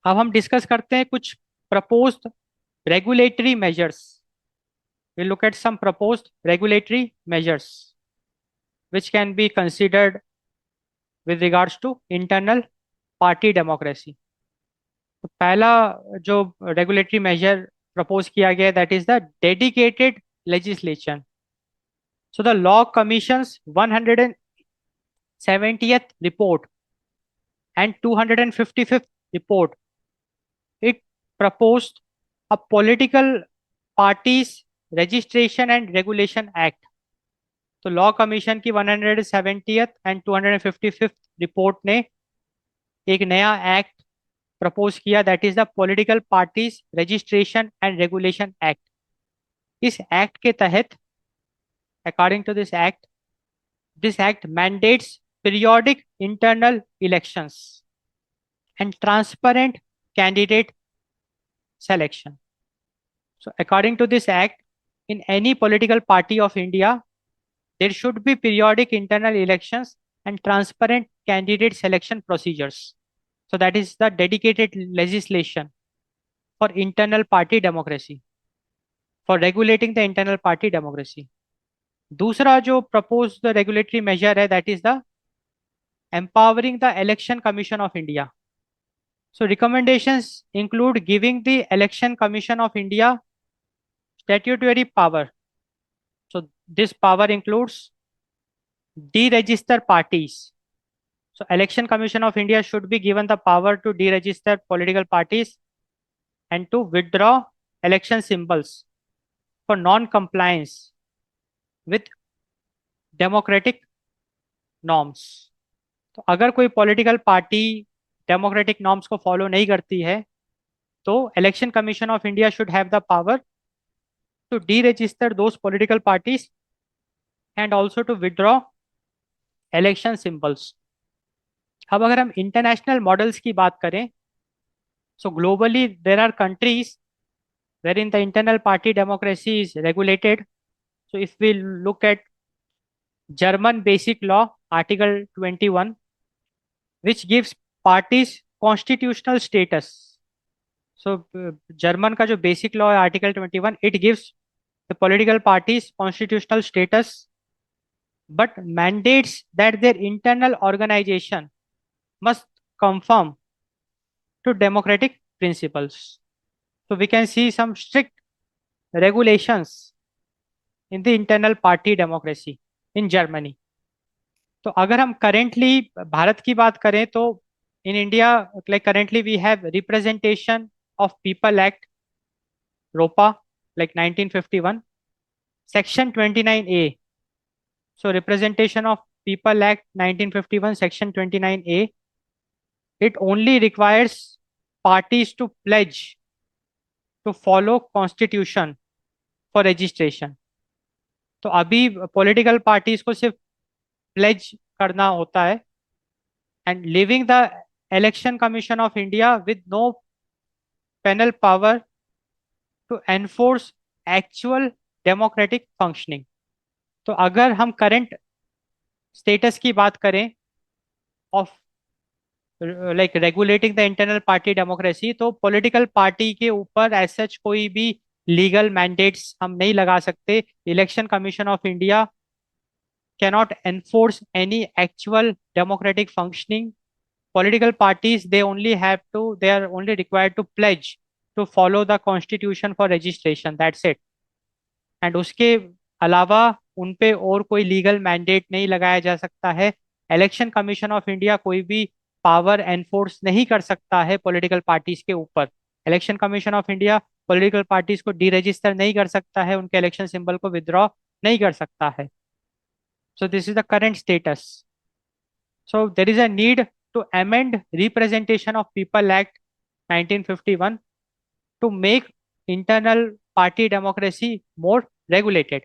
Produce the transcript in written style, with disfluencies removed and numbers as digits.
अब हम डिस्कस करते हैं कुछ proposed regulatory measures. We look at some proposed regulatory measures which can be considered with regards to internal party democracy. तो पहला जो रेगुलेटरी मेजर प्रपोज किया गया that is the dedicated legislation. So the law commissions 170th report and 255th report. It proposed a political parties registration and regulation act. तो law commission की 170th and 255th report ने एक नया act propose किया that is the political parties registration and regulation act. इस act के तहत according to this act mandates periodic internal elections and transparent candidate selection. So according to this act, in any political party of India, there should be periodic internal elections and transparent candidate selection procedures. So that is the dedicated legislation for internal party democracy, for regulating the internal party democracy. दूसरा जो proposed regulatory measure है that is the empowering the election commission of India. So recommendations include giving the election commission of India statutory power. So this power includes deregister parties. So Election Commission of India should be given the power to deregister political parties and to withdraw election symbols for non-compliance with democratic norms. तो अगर कोई political party democratic norms को follow नहीं करती है तो election commission of India should have the power to deregister those political parties and also to withdraw election symbols. अब अगर हम इंटरनेशनल मॉडल्स की बात करें, so globally there are countries wherein the internal party democracy is regulated. So if we look at German Basic Law, Article 21, which gives parties constitutional status. So German का जो basic law है Article 21, it gives the political parties constitutional status, but mandates that their internal organization must conform to democratic principles. So we can see some strict regulations in the internal party democracy in Germany. तो अगर हम currently Bharat की बात करें तो in India like currently we have representation of people act ROPA like 1951 section 29A. So representation of people act 1951 section 29A, it only requires parties to pledge to follow constitution for registration. तो अभी political parties को सिर्फ pledge करना होता है and leaving the election commission of India with no penal power to enforce actual democratic functioning. तो अगर हम करंट स्टेटस की बात करें of like regulating the internal party democracy, तो पॉलिटिकल पार्टी के ऊपर एज सच कोई भी लीगल मैंडेट्स हम नहीं लगा सकते. Election commission of India cannot enforce any actual democratic functioning. Political parties, they are only required to pledge to follow the constitution for registration. That's it. And उसके अलावा उन पे और कोई लीगल मैंडेट नहीं लगाया जा सकता है. इलेक्शन कमीशन ऑफ इंडिया कोई भी पावर एनफोर्स नहीं कर सकता है पॉलिटिकल पार्टीज के ऊपर. Election commission of India political parties को डीरजिस्टर नहीं कर सकता है, उनके इलेक्शन सिंबल को विदड्रॉ नहीं कर सकता है. So this is the current status. So there is a need to amend Representation of People Act 1951 to make internal party democracy more regulated.